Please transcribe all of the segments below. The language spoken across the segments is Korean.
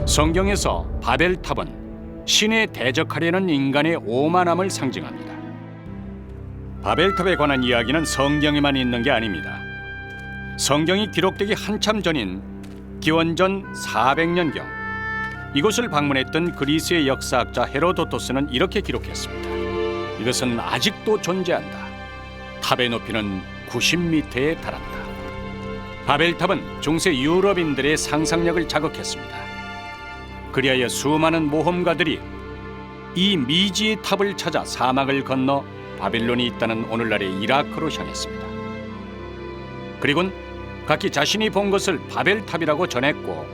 성경에서 바벨탑은 신에 대적하려는 인간의 오만함을 상징합니다. 바벨탑에 관한 이야기는 성경에만 있는 게 아닙니다. 성경이 기록되기 한참 전인 기원전 400년경 이곳을 방문했던 그리스의 역사학자 헤로도토스는 이렇게 기록했습니다. 이것은 아직도 존재한다. 탑의 높이는 90m에 달한다. 바벨탑은 중세 유럽인들의 상상력을 자극했습니다. 그리하여 수많은 모험가들이 이 미지의 탑을 찾아 사막을 건너 바빌론이 있다는 오늘날의 이라크로 향했습니다. 그리고는 각기 자신이 본 것을 바벨탑이라고 전했고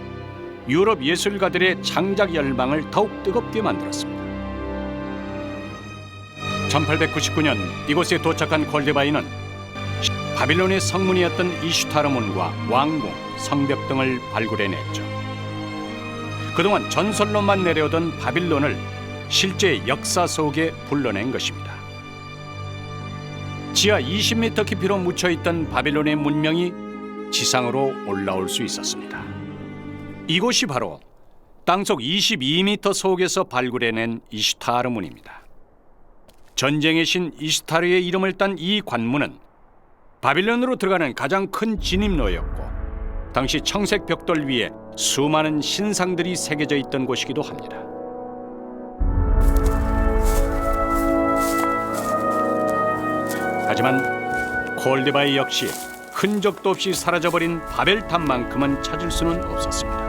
유럽 예술가들의 창작 열망을 더욱 뜨겁게 만들었습니다. 1899년 이곳에 도착한 콜데바이는 바빌론의 성문이었던 이슈타르문과 왕궁, 성벽 등을 발굴해냈죠. 그동안 전설로만 내려오던 바빌론을 실제 역사 속에 불러낸 것입니다. 지하 20m 깊이로 묻혀있던 바빌론의 문명이 지상으로 올라올 수 있었습니다. 이곳이 바로 땅속 22m 속에서 발굴해낸 이슈타르문입니다. 전쟁의 신 이슈타르의 이름을 딴 이 관문은 바빌론으로 들어가는 가장 큰 진입로였고 당시 청색 벽돌 위에 수많은 신상들이 새겨져 있던 곳이기도 합니다. 하지만 콜데바이 역시 흔적도 없이 사라져버린 바벨탑만큼은 찾을 수는 없었습니다.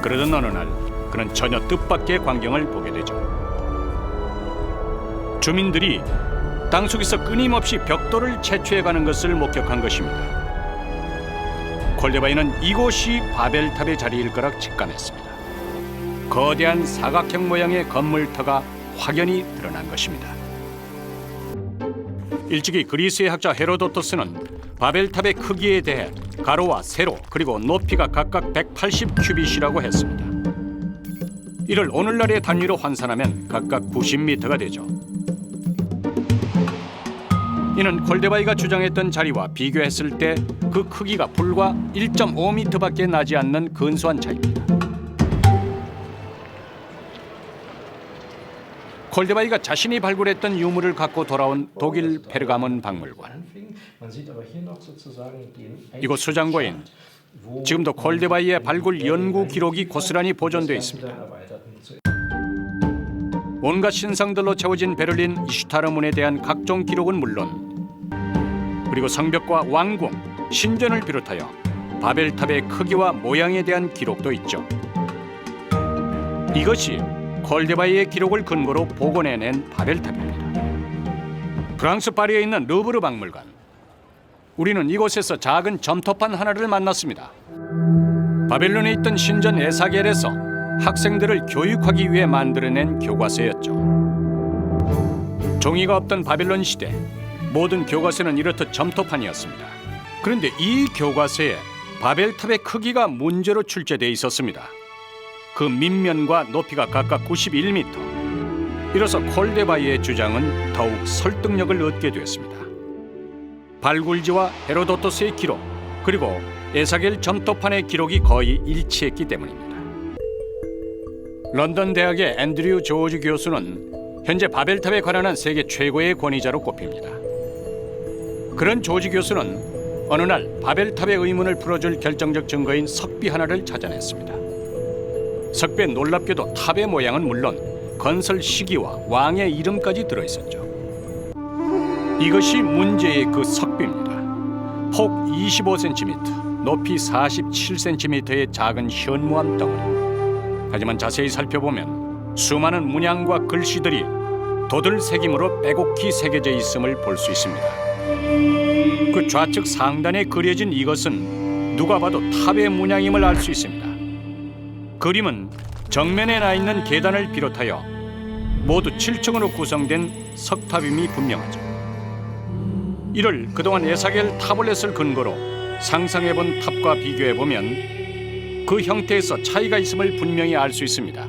그러던 어느 날 그는 전혀 뜻밖의 광경을 보게 되죠. 주민들이 땅속에서 끊임없이 벽돌을 채취해가는 것을 목격한 것입니다. 콜데바이는 이곳이 바벨탑의 자리일 거라 직감했습니다. 거대한 사각형 모양의 건물터가 확연히 드러난 것입니다. 일찍이 그리스의 학자 헤로도토스는 바벨탑의 크기에 대해 가로와 세로 그리고 높이가 각각 180 큐빗이라고 했습니다. 이를 오늘날의 단위로 환산하면 각각 90m가 되죠. 이는 콜데바이가 주장했던 자리와 비교했을 때 그 크기가 불과 1.5m밖에 나지 않는 근소한 차이입니다. 콜데바이가 자신이 발굴했던 유물을 갖고 돌아온 독일 페르가몬 박물관. 이곳 수장고엔 지금도 콜데바이의 발굴 연구 기록이 고스란히 보존되어 있습니다. 온갖 신상들로 채워진 베를린 이슈타르문에 대한 각종 기록은 물론 그리고 성벽과 왕궁, 신전을 비롯하여 바벨탑의 크기와 모양에 대한 기록도 있죠. 이것이 콜데바이의 기록을 근거로 복원해낸 바벨탑입니다. 프랑스 파리에 있는 루브르 박물관. 우리는 이곳에서 작은 점토판 하나를 만났습니다. 바벨론에 있던 신전 에사겔에서 학생들을 교육하기 위해 만들어낸 교과서였죠. 종이가 없던 바벨론 시대 모든 교과서는 이렇듯 점토판이었습니다. 그런데 이 교과서에 바벨탑의 크기가 문제로 출제되어 있었습니다. 그 밑면과 높이가 각각 91m. 이로써 콜데바이의 주장은 더욱 설득력을 얻게 되었습니다. 발굴지와 헤로도토스의 기록 그리고 에사겔 점토판의 기록이 거의 일치했기 때문입니다. 런던 대학의 앤드류 조지 교수는 현재 바벨탑에 관한 세계 최고의 권위자로 꼽힙니다. 그런 조지 교수는 어느 날 바벨탑의 의문을 풀어줄 결정적 증거인 석비 하나를 찾아냈습니다. 석비에 놀랍게도 탑의 모양은 물론 건설 시기와 왕의 이름까지 들어있었죠. 이것이 문제의 그 석비입니다. 폭 25cm, 높이 47cm의 작은 현무암 덩어리. 하지만 자세히 살펴보면 수많은 문양과 글씨들이 도들새김으로 빼곡히 새겨져 있음을 볼 수 있습니다. 그 좌측 상단에 그려진 이것은 누가 봐도 탑의 문양임을 알 수 있습니다. 그림은 정면에 나 있는 계단을 비롯하여 모두 7층으로 구성된 석탑임이 분명하죠. 이를 그동안 에사겔 타블렛을 근거로 상상해본 탑과 비교해보면 그 형태에서 차이가 있음을 분명히 알 수 있습니다.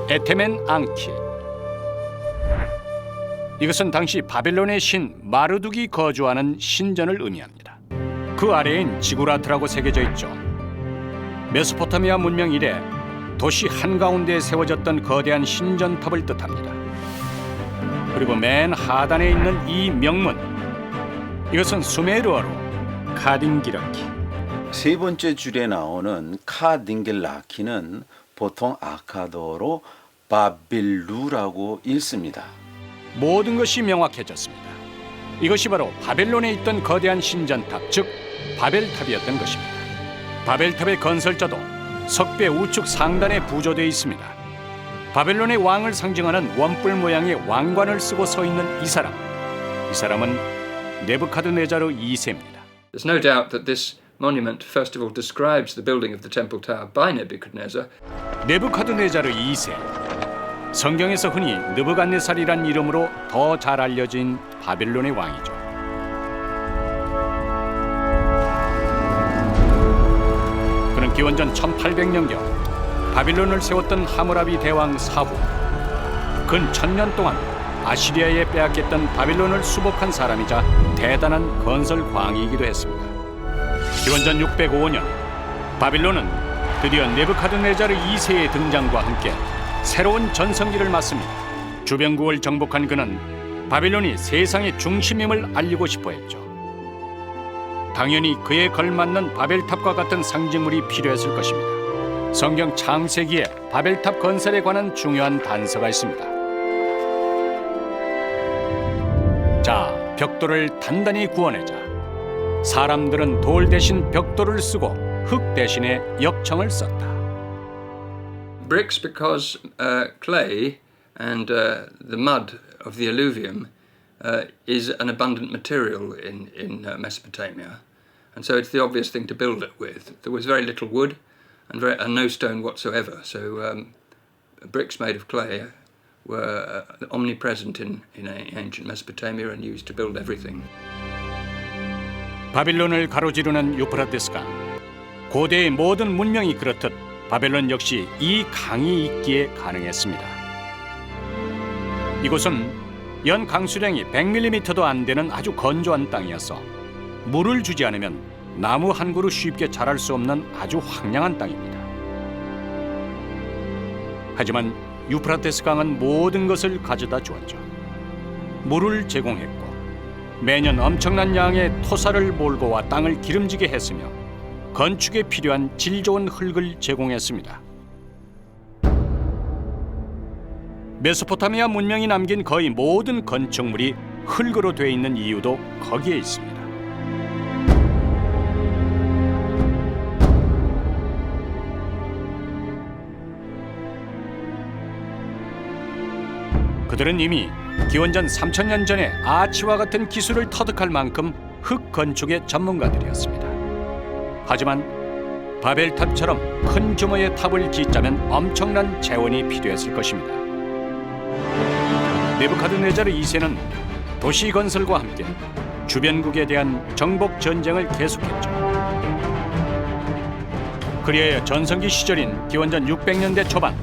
에테멘 앙키. 이것은 당시 바벨론의 신 마르둑이 거주하는 신전을 의미합니다. 그 아래엔 지구라트라고 새겨져 있죠. 메소포타미아 문명 이래 도시 한가운데에 세워졌던 거대한 신전탑을 뜻합니다. 그리고 맨 하단에 있는 이 명문, 이것은 수메르어로 카딘기라키. 세 번째 줄에 나오는 카딘겔라키는 보통 아카도로 바빌루라고 읽습니다. 모든 것이 명확해졌습니다. 이것이 바로 바벨론에 있던 거대한 신전탑, 즉 바벨탑이었던 것입니다. 바벨탑의 건설자도 석배 우측 상단에 부조되어 있습니다. 바벨론의 왕을 상징하는 원뿔 모양의 왕관을 쓰고 서 있는 이 사람은 네부카드네자르 2세입니다. There's no doubt that this monument first of all describes the building of the Temple Tower by Nebuchadnezzar. 네부카드네자르 2세. 성경에서 흔히 느부갓네살이란 이름으로 더 잘 알려진 바벨론의 왕이죠. 그는 기원전 1800년경 바빌론을 세웠던 하무라비 대왕 사후, 근 1000년 동안 아시리아에 빼앗겼던 바빌론을 수복한 사람이자 대단한 건설 광이기도 했습니다. 기원전 605년 바빌론은 드디어 네부카드네자르 2세의 등장과 함께 새로운 전성기를 맞습니다. 주변국을 정복한 그는 바빌론이 세상의 중심임을 알리고 싶어 했죠. 당연히 그에 걸맞는 바벨탑과 같은 상징물이 필요했을 것입니다. 성경 창세기에 바벨탑 건설에 관한 중요한 단서가 있습니다. 자, 벽돌을 단단히 구워내자. 사람들은 돌 대신 벽돌을 쓰고 흙 대신에 역청을 썼다. Bricks because clay and the mud of the alluvium is an abundant material in Mesopotamia, and so it's the obvious thing to build it with. There was very little wood and no stone whatsoever, so bricks made of clay were omnipresent in ancient Mesopotamia and used to build everything. 바빌론을 가로지르는 유프라테스강. 고대의 모든 문명이 그렇듯 바벨론 역시 이 강이 있기에 가능했습니다. 이곳은 연 강수량이 100mm도 안 되는 아주 건조한 땅이어서 물을 주지 않으면 나무 한 그루 쉽게 자랄 수 없는 아주 황량한 땅입니다. 하지만 유프라테스 강은 모든 것을 가져다 주었죠. 물을 제공했고 매년 엄청난 양의 토사를 몰고 와 땅을 기름지게 했으며 건축에 필요한 질 좋은 흙을 제공했습니다. 메소포타미아 문명이 남긴 거의 모든 건축물이 흙으로 되어 있는 이유도 거기에 있습니다. 그들은 이미 기원전 3000년 전에 아치와 같은 기술을 터득할 만큼 흙 건축의 전문가들이었습니다. 하지만 바벨탑처럼 큰 규모의 탑을 짓자면 엄청난 재원이 필요했을 것입니다. 네부카드네자르 2세는 도시 건설과 함께 주변국에 대한 정복 전쟁을 계속했죠. 그리하여 전성기 시절인 기원전 600년대 초반,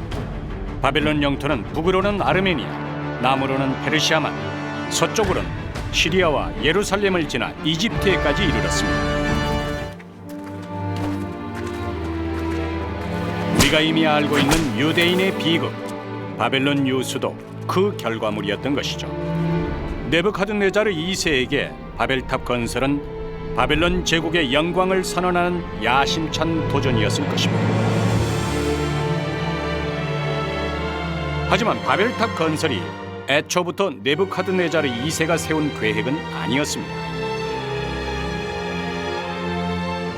바벨론 영토는 북으로는 아르메니아, 남으로는 페르시아만, 서쪽으로는 시리아와 예루살렘을 지나 이집트에까지 이르렀습니다. 우리가 이미 알고 있는 유대인의 비극, 바벨론 유수도 그 결과물이었던 것이죠. 네부카드네자르 2세에게 바벨탑 건설은 바벨론 제국의 영광을 선언하는 야심찬 도전이었을 것입니다. 하지만 바벨탑 건설이 애초부터 네부카드네자르 2세가 세운 계획은 아니었습니다.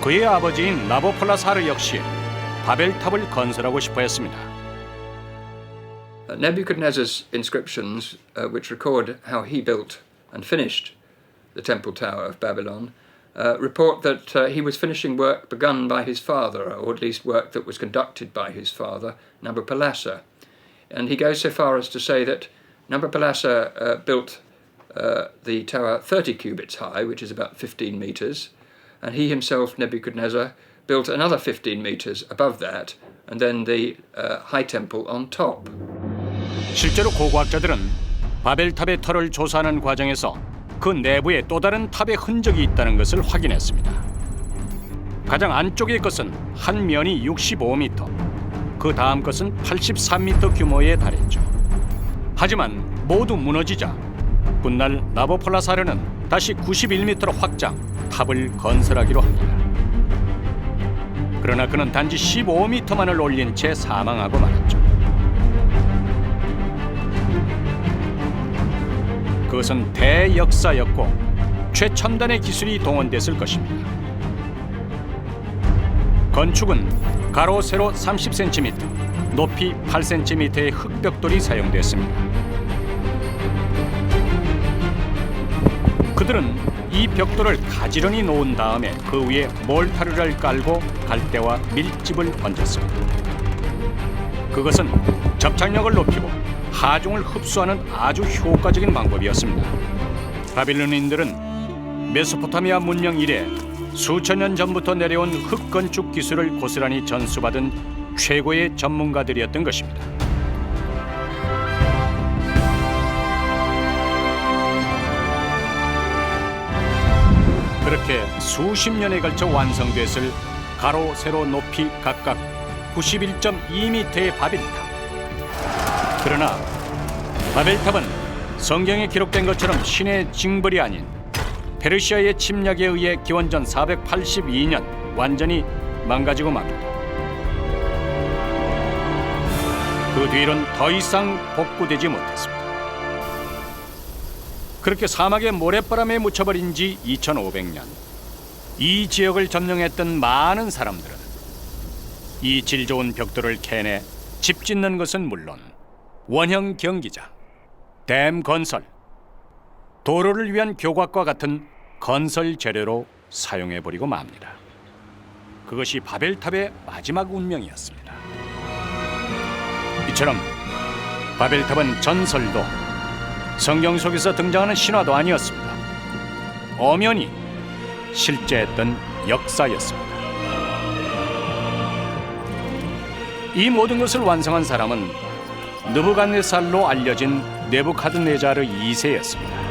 그의 아버지인 나보폴라사르 역시 바벨탑을 건설하고 싶어 했습니다. Nebuchadnezzar's inscriptions, which record how he built and finished the Temple Tower of Babylon, report that he was finishing work begun by his father, or at least work that was conducted by his father, Nabopolassar. And he goes so far as to say that Nabopolassar built the tower 30 cubits high, which is about 15 meters, and he himself, Nebuchadnezzar, built another 15 meters above that, and then the high temple on top. 실제로 고고학자들은 바벨탑의 터를 조사하는 과정에서 그 내부에 또 다른 탑의 흔적이 있다는 것을 확인했습니다. 가장 안쪽의 것은 한 면이 65m, 그 다음 것은 83m 규모에 달했죠. 하지만 모두 무너지자 훗날 나보폴라사르는 다시 91m로 확장, 탑을 건설하기로 합니다. 그러나 그는 단지 15m만을 올린 채 사망하고 말았죠. 그것은 대역사였고 최첨단의 기술이 동원됐을 것입니다. 건축은 가로 세로 30cm, 높이 8cm의 흙벽돌이 사용됐습니다. 그들은 이 벽돌을 가지런히 놓은 다음에 그 위에 몰타르를 깔고 갈대와 밀집을 얹었습니다. 그것은 접착력을 높이고 하중을 흡수하는 아주 효과적인 방법이었습니다. 바빌론인들은 메소포타미아 문명 이래 수천 년 전부터 내려온 흙건축 기술을 고스란히 전수받은 최고의 전문가들이었던 것입니다. 그렇게 수십 년에 걸쳐 완성됐을 가로, 세로, 높이 각각 91.2m의 바벨탑. 그러나 바벨탑은 성경에 기록된 것처럼 신의 징벌이 아닌 페르시아의 침략에 의해 기원전 482년 완전히 망가지고 맙니다. 그 뒤로는 더 이상 복구되지 못했습니다. 그렇게 사막의 모래바람에 묻혀버린 지 2500년, 이 지역을 점령했던 많은 사람들은 이 질 좋은 벽돌을 캐내 집 짓는 것은 물론 원형 경기장, 댐 건설, 도로를 위한 교각과 같은 건설 재료로 사용해버리고 맙니다. 그것이 바벨탑의 마지막 운명이었습니다. 이처럼 바벨탑은 전설도 성경 속에서 등장하는 신화도 아니었습니다. 엄연히 실제했던 역사였습니다. 이 모든 것을 완성한 사람은 느부갓네살로 알려진 네부카드네자르 2세였습니다.